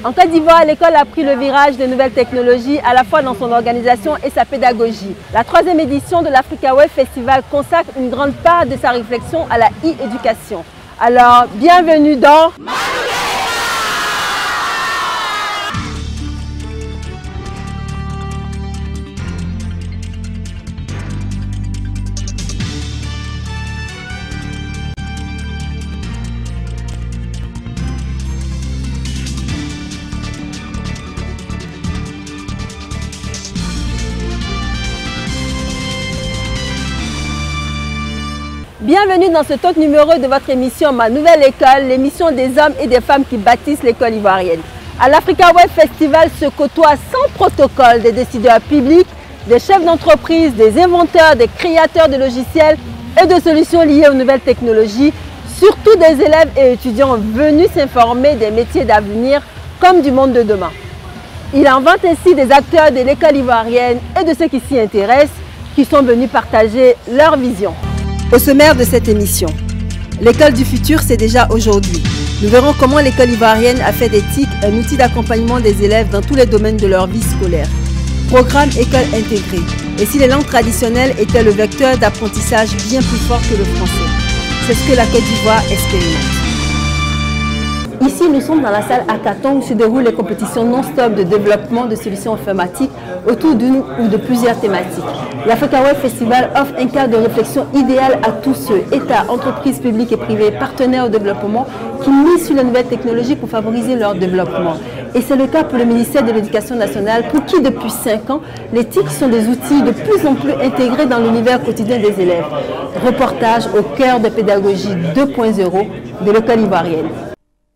En Côte d'Ivoire, l'école a pris le virage des nouvelles technologies à la fois dans son organisation et sa pédagogie. La 3e édition de l'Africa Web Festival consacre une grande part de sa réflexion à la e-éducation. Alors, bienvenue dans... Bienvenue dans ce top numéro de votre émission Ma Nouvelle École, l'émission des hommes et des femmes qui bâtissent l'école ivoirienne. À l'Africa Web Festival se côtoient sans protocole des décideurs publics, des chefs d'entreprise, des inventeurs, des créateurs de logiciels et de solutions liées aux nouvelles technologies, surtout des élèves et étudiants venus s'informer des métiers d'avenir comme du monde de demain. Il invente ainsi des acteurs de l'école ivoirienne et de ceux qui s'y intéressent, qui sont venus partager leur vision. Au sommaire de cette émission, l'école du futur, c'est déjà aujourd'hui. Nous verrons comment l'école ivoirienne a fait des TIC un outil d'accompagnement des élèves dans tous les domaines de leur vie scolaire. Programme école intégrée. Et si les langues traditionnelles étaient le vecteur d'apprentissage bien plus fort que le français. C'est ce que la Côte d'Ivoire expérimente. Ici, nous sommes dans la salle Hackathon où se déroulent les compétitions non-stop de développement de solutions informatiques autour d'une ou de plusieurs thématiques. L'Africa Web Festival offre un cadre de réflexion idéal à tous ceux, États, entreprises publiques et privées, partenaires au développement, qui misent sur les nouvelles technologies pour favoriser leur développement. Et c'est le cas pour le ministère de l'Éducation nationale, pour qui depuis 5 ans, les TIC sont des outils de plus en plus intégrés dans l'univers quotidien des élèves. Reportage au cœur de pédagogie 2.0 de l'école ivoirienne.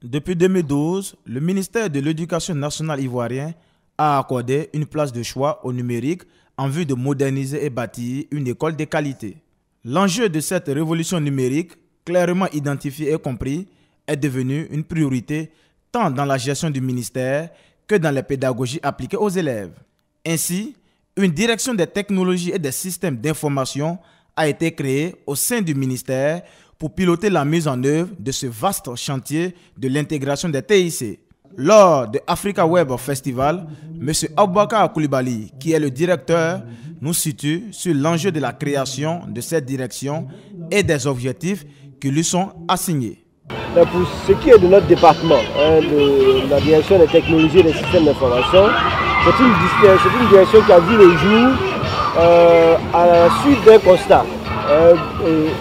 Depuis 2012, le ministère de l'Éducation nationale ivoirien a accordé une place de choix au numérique en vue de moderniser et bâtir une école de qualité. L'enjeu de cette révolution numérique, clairement identifié et compris, est devenu une priorité tant dans la gestion du ministère que dans les pédagogies appliquées aux élèves. Ainsi, une direction des technologies et des systèmes d'information a été créée au sein du ministère pour piloter la mise en œuvre de ce vaste chantier de l'intégration des TIC. Lors de Africa Web Festival, M. Aboubakar Koulibaly, qui est le directeur, nous situe sur l'enjeu de la création de cette direction et des objectifs qui lui sont assignés. Pour ce qui est de notre département, de la direction des technologies et des systèmes d'information, c'est une direction qui a vu le jour à la suite d'un constat.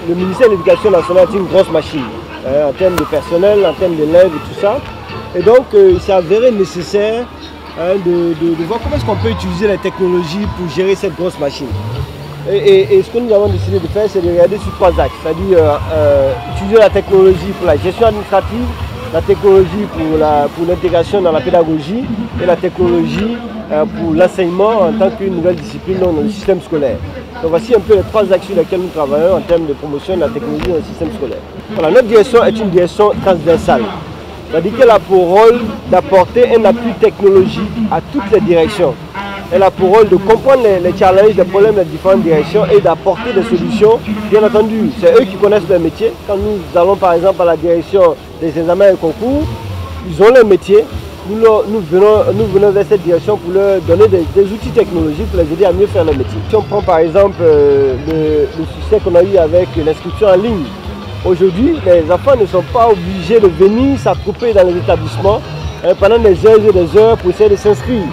Le ministère de l'Éducation nationale est une grosse machine en termes de personnel, en termes d'élèves et tout ça. Et donc il s'est avéré nécessaire de voir comment est-ce qu'on peut utiliser la technologie pour gérer cette grosse machine. Et ce que nous avons décidé de faire, c'est de regarder sur 3 axes, c'est-à-dire utiliser la technologie pour la gestion administrative, la technologie pour l'intégration dans la pédagogie et la technologie pour l'enseignement en tant qu'une nouvelle discipline dans le système scolaire. Donc voici un peu les 3 axes sur lesquels nous travaillons en termes de promotion de la technologie dans le système scolaire. Voilà, notre direction est une direction transversale. C'est-à-dire qu'elle a pour rôle d'apporter un appui technologique à toutes les directions. Elle a pour rôle de comprendre les challenges, les problèmes des différentes directions et d'apporter des solutions. Bien entendu, c'est eux qui connaissent leur métier. Quand nous allons par exemple à la direction des examens et concours, ils ont leur métier. Nous venons vers cette direction pour leur donner des outils technologiques pour les aider à mieux faire leur métier. Si on prend par exemple le succès qu'on a eu avec l'inscription en ligne, aujourd'hui les enfants ne sont pas obligés de venir s'attrouper dans les établissements pendant des heures et des heures pour essayer de s'inscrire.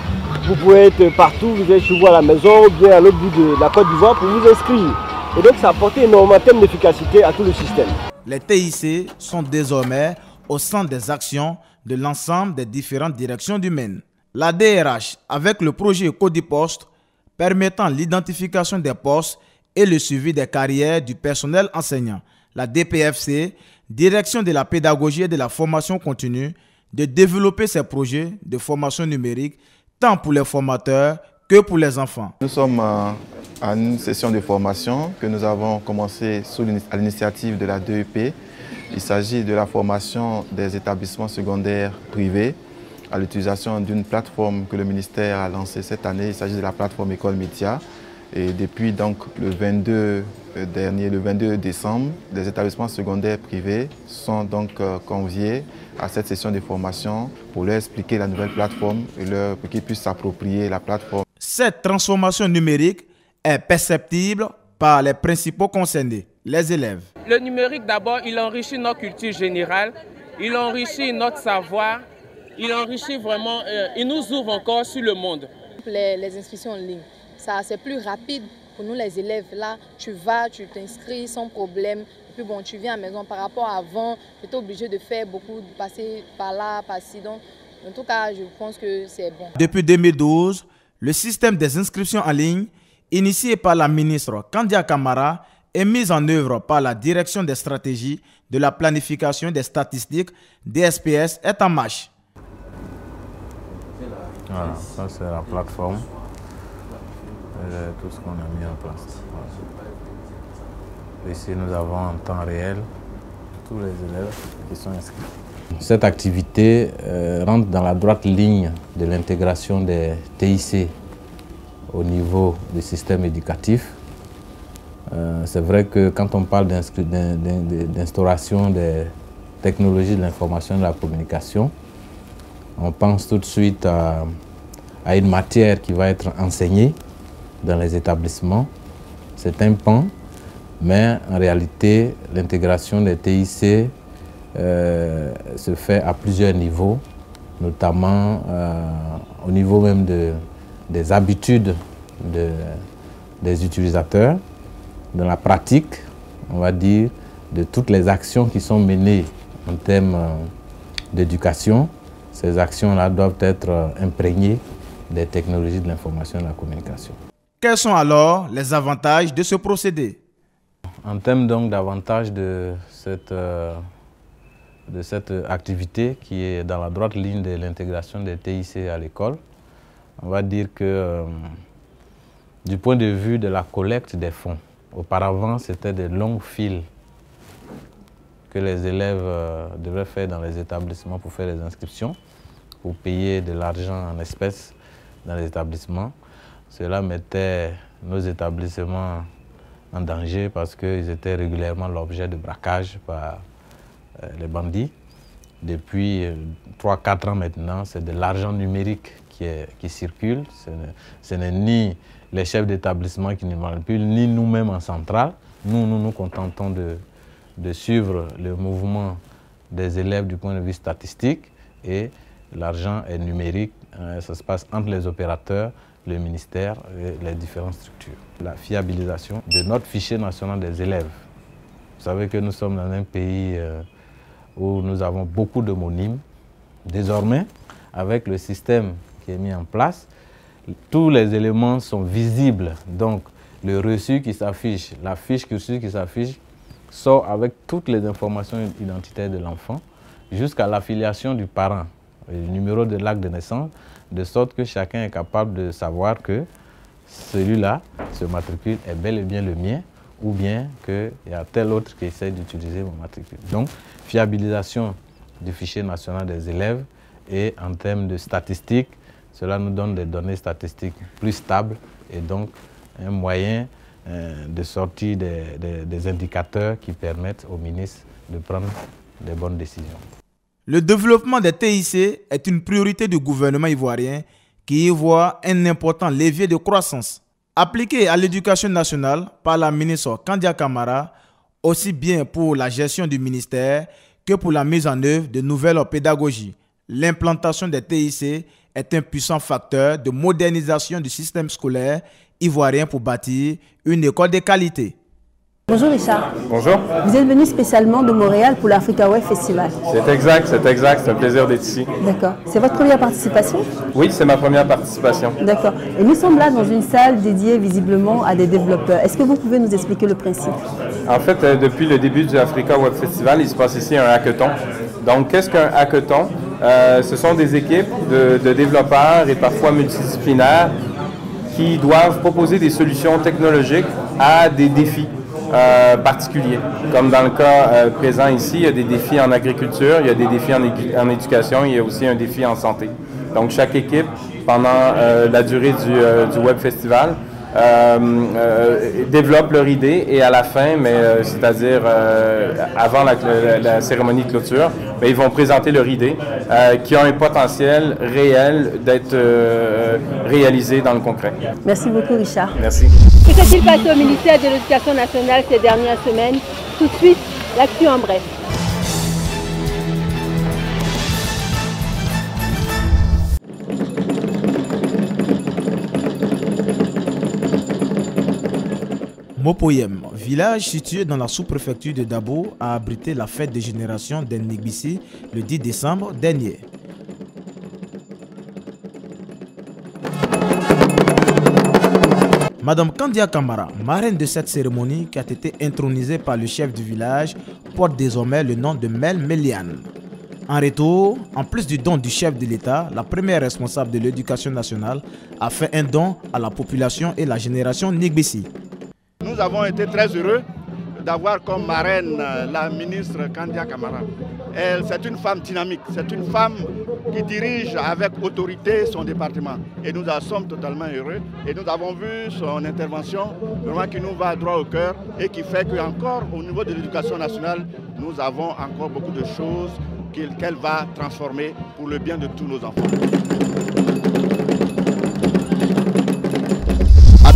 Vous pouvez être partout, vous êtes chez vous à la maison ou bien à l'autre bout de la Côte d'Ivoire pour vous inscrire. Et donc ça a apporté énormément en termes d'efficacité à tout le système. Les TIC sont désormais au centre des actions de l'ensemble des différentes directions du MEN. La DRH, avec le projet Codipost, permettant l'identification des postes et le suivi des carrières du personnel enseignant. La DPFC, direction de la pédagogie et de la formation continue, de développer ces projets de formation numérique tant pour les formateurs que pour les enfants. Nous sommes à une session de formation que nous avons commencé à l'initiative de la DEP. Il s'agit de la formation des établissements secondaires privés à l'utilisation d'une plateforme que le ministère a lancée cette année. Il s'agit de la plateforme École Média. Et depuis donc, le 22 dernier, le 22 décembre, les établissements secondaires privés sont donc conviés à cette session de formation pour leur expliquer la nouvelle plateforme et pour qu'ils puissent s'approprier la plateforme. Cette transformation numérique est perceptible par les principaux concernés, les élèves. Le numérique, d'abord, il enrichit notre culture générale, il enrichit notre savoir, il enrichit vraiment, il nous ouvre encore sur le monde. Les inscriptions en ligne, c'est plus rapide pour nous les élèves. Là, tu vas, tu t'inscris sans problème. Et puis bon, tu viens à la maison. Par rapport à avant, tu étais obligé de faire beaucoup, de passer par là, par ci. Donc, en tout cas, je pense que c'est bon. Depuis 2012, le système des inscriptions en ligne, initié par la ministre Kandia Camara, est mis en œuvre par la Direction des stratégies de la planification des statistiques, DSPS, est en marche. Voilà, ça c'est la plateforme, tout ce qu'on a mis en place. Voilà. Ici nous avons en temps réel tous les élèves qui sont inscrits. Cette activité rentre dans la droite ligne de l'intégration des TIC au niveau du système éducatif. C'est vrai que quand on parle d'instauration des technologies de l'information et de la communication, on pense tout de suite à une matière qui va être enseignée dans les établissements. C'est un pan, mais en réalité, l'intégration des TIC se fait à plusieurs niveaux, notamment au niveau même des habitudes des utilisateurs, dans la pratique, on va dire, de toutes les actions qui sont menées en termes d'éducation. Ces actions-là doivent être imprégnées des technologies de l'information et de la communication. Quels sont alors les avantages de ce procédé? En termes donc d'avantages de cette activité qui est dans la droite ligne de l'intégration des TIC à l'école, on va dire que du point de vue de la collecte des fonds, auparavant c'était des longues files que les élèves devaient faire dans les établissements pour faire les inscriptions, pour payer de l'argent en espèces dans les établissements. Cela mettait nos établissements en danger parce qu'ils étaient régulièrement l'objet de braquage par les bandits. Depuis 3-4 ans maintenant, c'est de l'argent numérique qui circule. Ce n'est ni les chefs d'établissement qui nous manipulent, ni nous-mêmes en centrale. Nous nous contentons de suivre le mouvement des élèves du point de vue statistique et l'argent est numérique. Ça se passe entre les opérateurs, le ministère et les différentes structures. La fiabilisation de notre fichier national des élèves. Vous savez que nous sommes dans un pays où nous avons beaucoup d'homonymes. Désormais, avec le système qui est mis en place, tous les éléments sont visibles. Donc, le reçu qui s'affiche, la fiche cursus qui s'affiche, sort avec toutes les informations identitaires de l'enfant jusqu'à l'affiliation du parent, le numéro de l'acte de naissance, de sorte que chacun est capable de savoir que celui-là, ce matricule, est bel et bien le mien, ou bien qu'il y a tel autre qui essaie d'utiliser mon matricule. Donc, fiabilisation du fichier national des élèves et en termes de statistiques, cela nous donne des données statistiques plus stables et donc un moyen de sortie des indicateurs qui permettent au ministre de prendre des bonnes décisions. Le développement des TIC est une priorité du gouvernement ivoirien qui y voit un important levier de croissance. Appliqué à l'éducation nationale par la ministre Kandia Camara, aussi bien pour la gestion du ministère que pour la mise en œuvre de nouvelles pédagogies. L'implantation des TIC est un puissant facteur de modernisation du système scolaire ivoirien pour bâtir une école de qualité. Bonjour Richard. Bonjour. Vous êtes venu spécialement de Montréal pour l'Africa Web Festival. C'est exact, c'est un plaisir d'être ici. D'accord. C'est votre première participation? Oui, c'est ma première participation. D'accord. Et nous sommes là dans une salle dédiée visiblement à des développeurs. Est-ce que vous pouvez nous expliquer le principe? En fait, depuis le début du Africa Web Festival, il se passe ici un hackathon. Donc, qu'est-ce qu'un hackathon? Ce sont des équipes de développeurs et parfois multidisciplinaires qui doivent proposer des solutions technologiques à des défis particuliers. Comme dans le cas présent ici, il y a des défis en agriculture, il y a des défis en éducation, il y a aussi un défi en santé. Donc chaque équipe, pendant la durée du Web Festival, développent leur idée et à la fin, c'est-à-dire avant la cérémonie de clôture, ils vont présenter leur idée qui ont un potentiel réel d'être réalisé dans le concret. Merci beaucoup, Richard. Merci. Que s'est-il passé au ministère de l'Éducation nationale ces dernières semaines? Tout de suite, l'actu en bref. Mopoyem, village situé dans la sous-préfecture de Dabo, a abrité la fête de génération d'Ennigbissi le 10 décembre dernier. Madame Kandia Kamara, marraine de cette cérémonie qui a été intronisée par le chef du village, porte désormais le nom de Mel Meliane. En retour, en plus du don du chef de l'État, la première responsable de l'éducation nationale a fait un don à la population et la génération Nigbissi. Nous avons été très heureux d'avoir comme marraine la ministre Kandia Kamara. C'est une femme dynamique, c'est une femme qui dirige avec autorité son département. Et nous en sommes totalement heureux. Et nous avons vu son intervention vraiment qui nous va droit au cœur et qui fait qu'encore au niveau de l'éducation nationale, nous avons encore beaucoup de choses qu'elle va transformer pour le bien de tous nos enfants.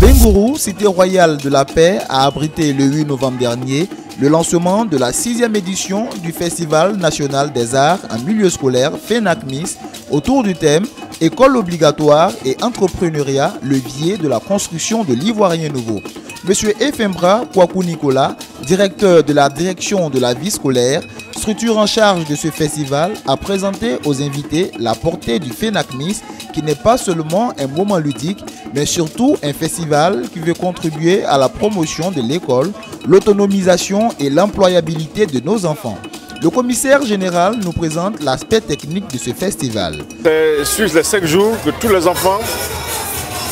Bengourou, cité royale de la paix, a abrité le 8 novembre dernier le lancement de la 6e édition du Festival national des arts en milieu scolaire FENACMIS autour du thème École obligatoire et entrepreneuriat, levier de la construction de l'Ivoirien nouveau. Monsieur Efembra Kwaku Nicolas, directeur de la direction de la vie scolaire, structure en charge de ce festival, a présenté aux invités la portée du FENACMIS qui n'est pas seulement un moment ludique, mais surtout un festival qui veut contribuer à la promotion de l'école, l'autonomisation et l'employabilité de nos enfants. Le commissaire général nous présente l'aspect technique de ce festival. C'est sur les 5 jours que tous les enfants,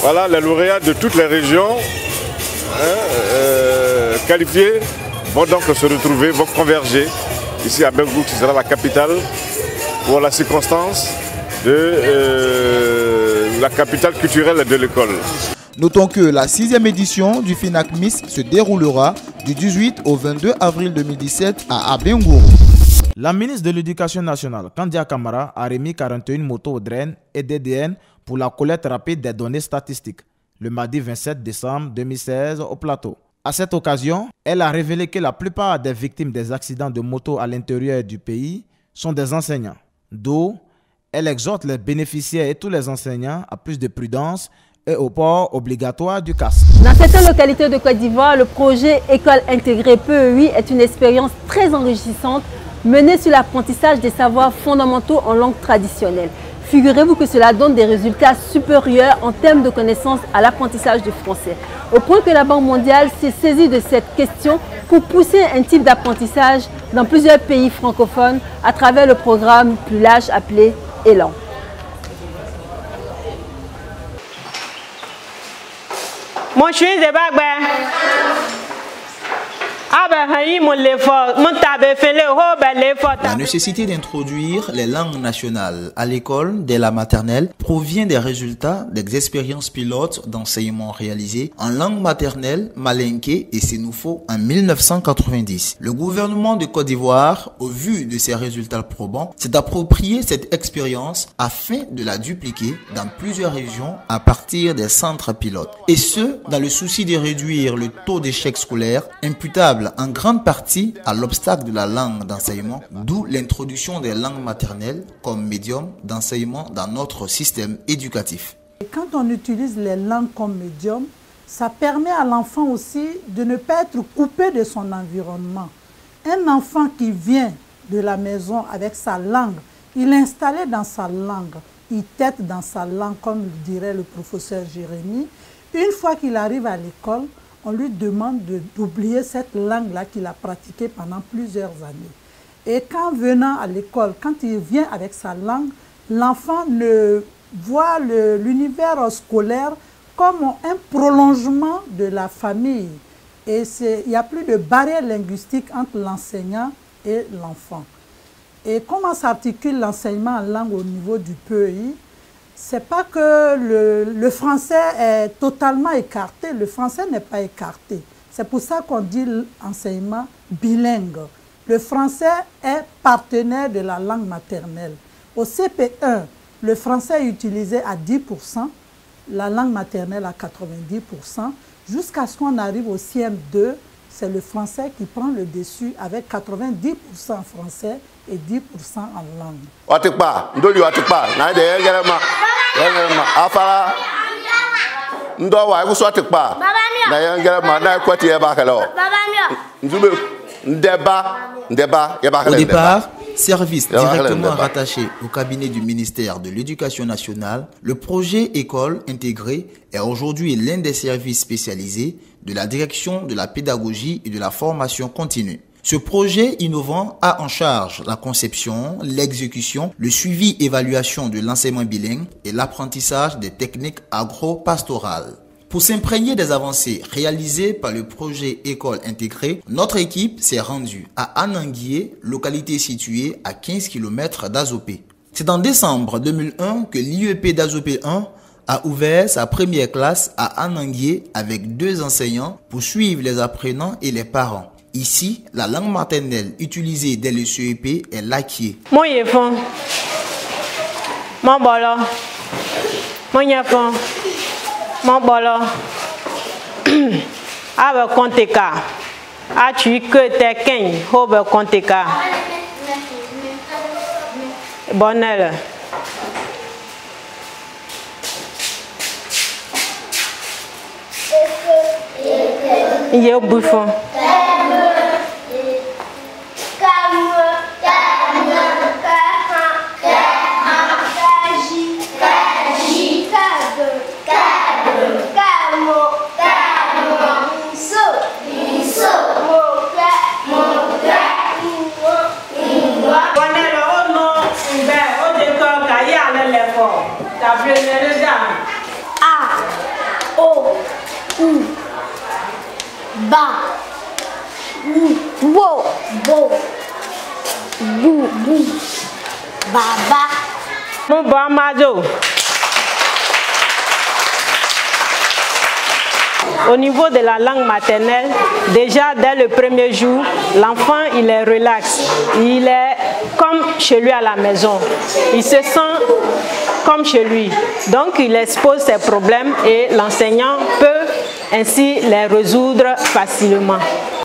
voilà, les lauréats de toutes les régions qualifiés vont donc se retrouver, vont converger ici à Bengourou, qui sera la capitale pour la circonstance de la capitale culturelle de l'école. Notons que la 6e édition du FENACMIS se déroulera du 18 au 22 avril 2017 à Bengourou. La ministre de l'Éducation nationale, Kandia Kamara, a remis 41 motos au DREN et DDN pour la collecte rapide des données statistiques, le mardi 27 décembre 2016 au plateau. À cette occasion, elle a révélé que la plupart des victimes des accidents de moto à l'intérieur du pays sont des enseignants. D'où, elle exhorte les bénéficiaires et tous les enseignants à plus de prudence et au port obligatoire du casque. Dans certaines localités de Côte d'Ivoire, le projet École intégrée PEI est une expérience très enrichissante menée sur l'apprentissage des savoirs fondamentaux en langue traditionnelle. Figurez-vous que cela donne des résultats supérieurs en termes de connaissances à l'apprentissage du français. Au point que la Banque mondiale s'est saisie de cette question pour pousser un type d'apprentissage dans plusieurs pays francophones à travers le programme plus large appelé Élan. La nécessité d'introduire les langues nationales à l'école dès la maternelle provient des résultats des expériences pilotes d'enseignement réalisées en langue maternelle, malinké et sénoufo en 1990. Le gouvernement de Côte d'Ivoire, au vu de ces résultats probants, s'est approprié cette expérience afin de la dupliquer dans plusieurs régions à partir des centres pilotes. Et ce, dans le souci de réduire le taux d'échec scolaire imputable en grande partie à l'obstacle de la langue d'enseignement, d'où l'introduction des langues maternelles comme médium d'enseignement dans notre système éducatif. Quand on utilise les langues comme médium, ça permet à l'enfant aussi de ne pas être coupé de son environnement. Un enfant qui vient de la maison avec sa langue, il est installé dans sa langue, il tête dans sa langue, comme le dirait le professeur Jérémy. Une fois qu'il arrive à l'école, on lui demande d'oublier cette langue-là qu'il a pratiquée pendant plusieurs années. Et quand venant à l'école, quand il vient avec sa langue, l'enfant voit l'univers scolaire comme un prolongement de la famille. Et il n'y a plus de barrière linguistique entre l'enseignant et l'enfant. Et comment s'articule l'enseignement en langue au niveau du PEI? c'est pas que le français est totalement écarté. Le français n'est pas écarté. C'est pour ça qu'on dit l'enseignement bilingue. Le français est partenaire de la langue maternelle. Au CP1, le français est utilisé à 10%, la langue maternelle à 90%, jusqu'à ce qu'on arrive au CM2, c'est le français qui prend le dessus avec 90% en français et 10% en langue. Au départ, service directement rattaché au cabinet du ministère de l'Éducation nationale, le projet École intégrée est aujourd'hui l'un des services spécialisés de la direction de la pédagogie et de la formation continue. Ce projet innovant a en charge la conception, l'exécution, le suivi, évaluation de l'enseignement bilingue et l'apprentissage des techniques agro-pastorales. Pour s'imprégner des avancées réalisées par le projet École intégrée, notre équipe s'est rendue à Ananguié, localité située à 15 km d'Azopé. C'est en décembre 2001 que l'IEP d'Azopé 1 a ouvert sa première classe à Ananguié avec 2 enseignants pour suivre les apprenants et les parents. Ici, la langue maternelle utilisée dès le CEP est l'akié. Mon bolo, ave konteka, a tu que te ken, hobe konteka. Bonne. Il y a un bouffon. A, O, U, Ba, U, Bo, Bo, Bou, Bou, Baba. Mon bon majo. Au niveau de la langue maternelle, déjà dès le premier jour, l'enfant il est relax, il est comme chez lui à la maison, il se sent comme chez lui, donc il expose ses problèmes et l'enseignant peut ainsi les résoudre facilement.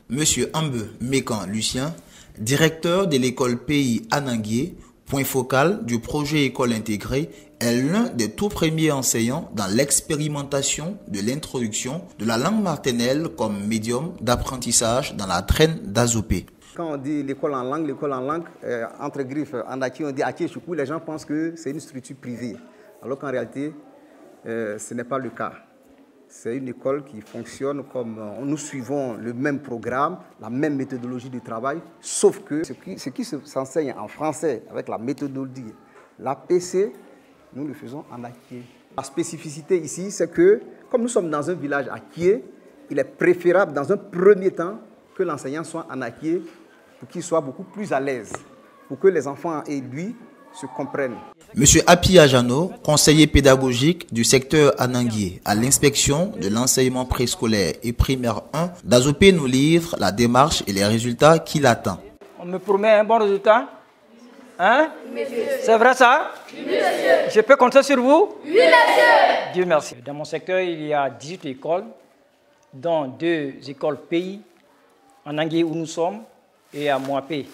Monsieur Ambe Mécan Lucien, directeur de l'école Pays Ananguié, point focal du projet École intégrée, est l'un des tout premiers enseignants dans l'expérimentation de l'introduction de la langue maternelle comme médium d'apprentissage dans la traîne d'Azopé. Quand on dit l'école en langue, entre griffes, en Aki, on dit Aki Choukou, les gens pensent que c'est une structure privée. Alors qu'en réalité, ce n'est pas le cas. C'est une école qui fonctionne comme nous suivons le même programme, la même méthodologie de travail, sauf que ce qui s'enseigne en français avec la méthodologie, l'APC, nous le faisons en Akié. La spécificité ici, c'est que, comme nous sommes dans un village Akié, il est préférable dans un premier temps que l'enseignant soit en Akié pour qu'il soit beaucoup plus à l'aise, pour que les enfants et lui se comprennent. Monsieur Apia Jano, conseiller pédagogique du secteur Ananguié à l'inspection de l'enseignement préscolaire et primaire 1, d'Azopé nous livre la démarche et les résultats qu'il attend. On me promet un bon résultat? Hein? C'est vrai ça? Oui, monsieur. Je peux compter sur vous? Oui, monsieur. Dieu merci. Dans mon secteur, il y a 18 écoles, dont 2 écoles pays, en Anguié où nous sommes, et à Moapé.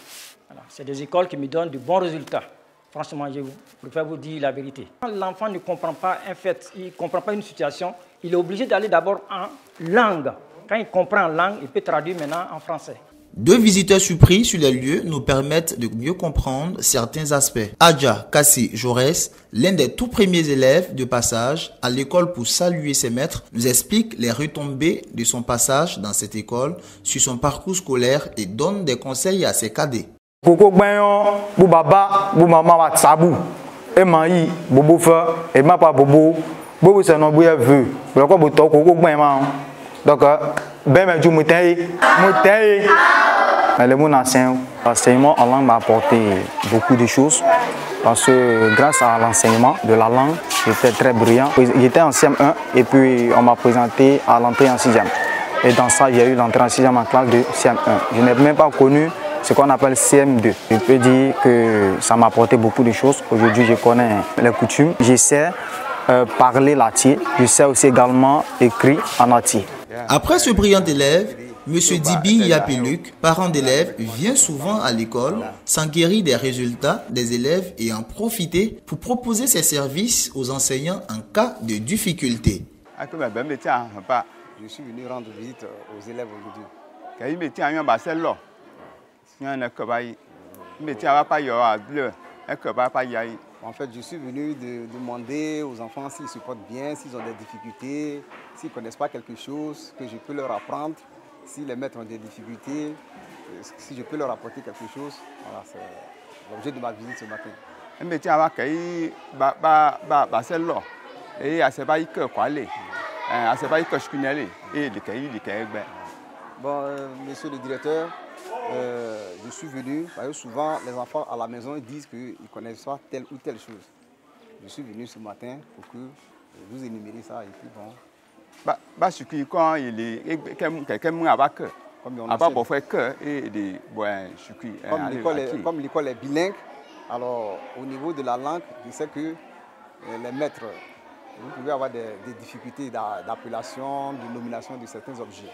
Voilà. C'est des écoles qui me donnent de bons résultats. Franchement, je préfère vous dire la vérité. Quand l'enfant ne comprend pas un fait, il ne comprend pas une situation, il est obligé d'aller d'abord en langue. Quand il comprend en langue, il peut traduire maintenant en français. 2 visiteurs surpris sur les lieux nous permettent de mieux comprendre certains aspects. Adja Kassi Jaurès, l'un des tout premiers élèves de passage à l'école pour saluer ses maîtres, nous explique les retombées de son passage dans cette école sur son parcours scolaire et donne des conseils à ses cadets. Koko gbanyon, bou baba, bou maman wa tsabou. E mayi, bobo fe, e mapa bobo, bobo se non bouye veu. Loko bo to koko gbanyon. Donc ben me djou moutei. Le monde enseignant en langue m'a apporté beaucoup de choses. parce que grâce à l'enseignement de la langue, j'étais très brillant. J'étais en CM1 et puis on m'a présenté à l'entrée en 6e. Et dans ça, j'ai eu l'entrée en 6e en classe de CM1. Je n'ai même pas connu ce qu'on appelle CM2. Je peux dire que ça m'a apporté beaucoup de choses. Aujourd'hui, je connais les coutumes. Je sais parler l'ati. Je sais aussi également écrire en ati. Après ce brillant élève, M. Dibi Yapeluk, parent d'élèves, vient souvent à l'école, s'enquérir des résultats des élèves et en profiter pour proposer ses services aux enseignants en cas de difficulté. Je suis venu rendre visite aux élèves aujourd'hui. En fait, je suis venu demander aux enfants s'ils se portent bien, s'ils ont des difficultés, s'ils ne connaissent pas quelque chose, que je peux leur apprendre. Si les maîtres ont des difficultés, si je peux leur apporter quelque chose. Voilà, c'est l'objet de ma visite ce matin. Bon, monsieur le directeur, je suis venu, parce que souvent les enfants à la maison disent qu'ils ne connaissent pas telle ou telle chose. Je suis venu ce matin pour que vous énumériez ça et puis bon. Comme l'école est bilingue, alors au niveau de la langue, je sais que les maîtres, vous pouvez avoir des difficultés d'appellation, de nomination de certains objets.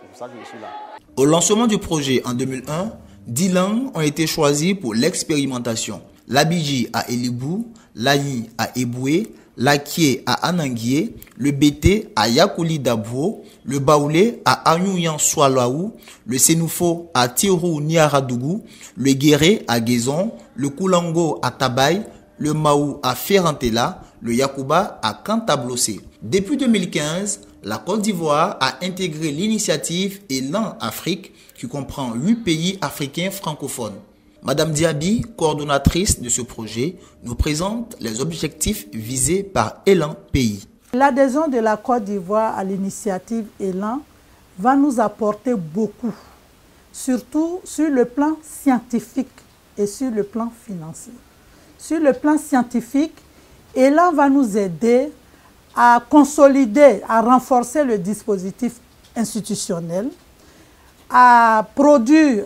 C'est pour ça que je suis là. Au lancement du projet en 2001, 10 langues ont été choisies pour l'expérimentation. L'Abidji à Elibou, l'Ani à Eboué, l'Akie à Ananguié, le Bété à Yakouli Dabwo, le Baoulé à Anyouyan Swalaou, le Sénoufo à Tirou Niaradougou, le Guéré à Guézon, le Koulango à Tabaye, le Maou à Ferrantela, le Yakuba à Cantablosé. Depuis 2015, la Côte d'Ivoire a intégré l'initiative Élan Afrique qui comprend 8 pays africains francophones. Madame Diaby, coordonnatrice de ce projet, nous présente les objectifs visés par Élan Pays. L'adhésion de la Côte d'Ivoire à l'initiative Élan va nous apporter beaucoup, surtout sur le plan scientifique et sur le plan financier. Sur le plan scientifique, Élan va nous aider à consolider, à renforcer le dispositif institutionnel, à produire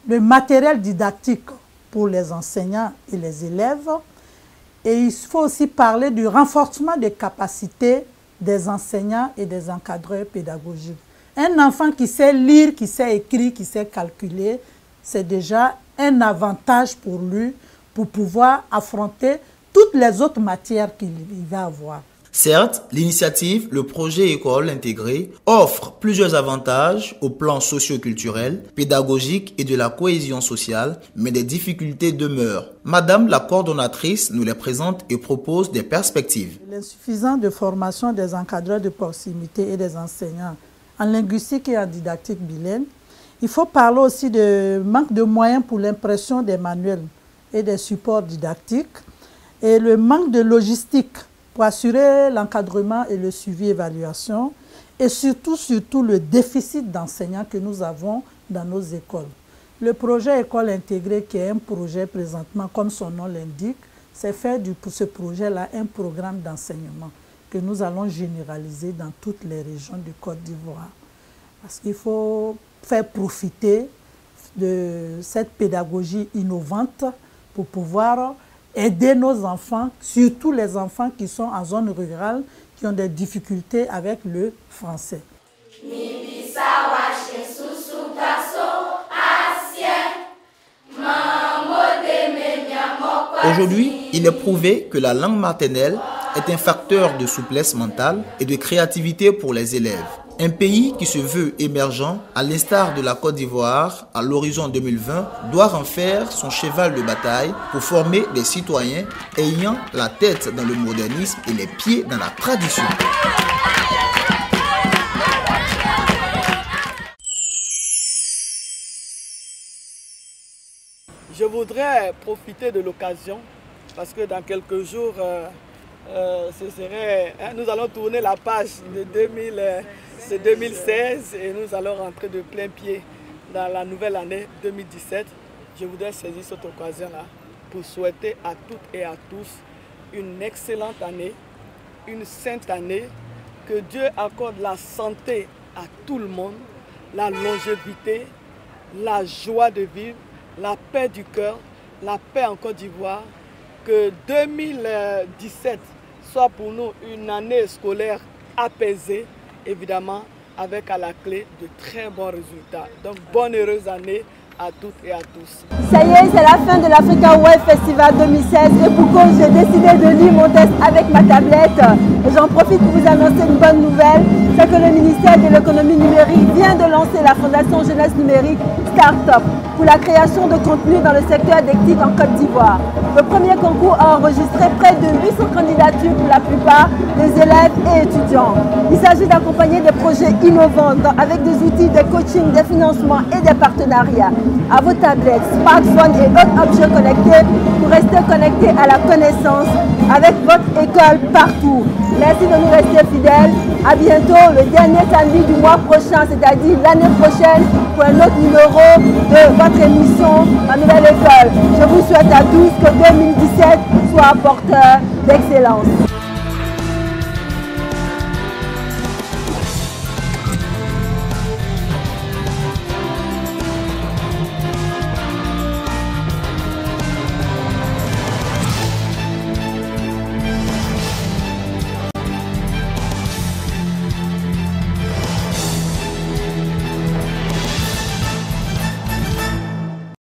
le matériel didactique pour les enseignants et les élèves. Et il faut aussi parler du renforcement des capacités des enseignants et des encadreurs pédagogiques. Un enfant qui sait lire, qui sait écrire, qui sait calculer, c'est déjà un avantage pour lui pour pouvoir affronter toutes les autres matières qu'il va avoir. Certes, l'initiative, le projet École intégrée, offre plusieurs avantages au plan socio-culturel, pédagogique et de la cohésion sociale, mais des difficultés demeurent. Madame la coordonnatrice nous les présente et propose des perspectives. L'insuffisance de formation des encadreurs de proximité et des enseignants en linguistique et en didactique bilingue. Il faut parler aussi de manque de moyens pour l'impression des manuels et des supports didactiques et le manque de logistique pour assurer l'encadrement et le suivi-évaluation et surtout le déficit d'enseignants que nous avons dans nos écoles. Le projet École intégrée, qui est un projet présentement, comme son nom l'indique, c'est faire pour ce projet-là un programme d'enseignement que nous allons généraliser dans toutes les régions du Côte d'Ivoire. Parce qu'il faut faire profiter de cette pédagogie innovante pour pouvoir aider nos enfants, surtout les enfants qui sont en zone rurale, qui ont des difficultés avec le français. Aujourd'hui, il est prouvé que la langue maternelle est un facteur de souplesse mentale et de créativité pour les élèves. Un pays qui se veut émergent, à l'instar de la Côte d'Ivoire, à l'horizon 2020, doit en faire son cheval de bataille pour former des citoyens ayant la tête dans le modernisme et les pieds dans la tradition. Je voudrais profiter de l'occasion parce que dans quelques jours, nous allons tourner la page de 2016 et nous allons rentrer de plein pied dans la nouvelle année 2017. Je voudrais saisir cette occasion-là pour souhaiter à toutes et à tous une excellente année, une sainte année, que Dieu accorde la santé à tout le monde, la longévité, la joie de vivre, la paix du cœur, la paix en Côte d'Ivoire, que 2017 soit pour nous une année scolaire apaisée, évidemment, avec à la clé de très bons résultats. Donc, bonne heureuse année à toutes et à tous. Ça y est, c'est la fin de l'Africa Web Festival 2016 et pour cause, j'ai décidé de lire mon test avec ma tablette. Et j'en profite pour vous annoncer une bonne nouvelle, c'est que le ministère de l'économie numérique vient de lancer la Fondation Jeunesse Numérique Start-up pour la création de contenu dans le secteur des TIC en Côte d'Ivoire. Le premier concours a enregistré près de 800 candidatures pour la plupart des élèves et étudiants. Il s'agit d'accompagner des projets innovants avec des outils de coaching, des financements et des partenariats. À vos tablettes, smartphones et autres objets connectés pour rester connectés à la connaissance avec votre école partout. Merci de nous rester fidèles. À bientôt le dernier samedi du mois prochain, c'est-à-dire l'année prochaine, pour un autre numéro de votre émission Ma Nouvelle École. Je vous souhaite à tous que 2017 soit porteur d'excellence.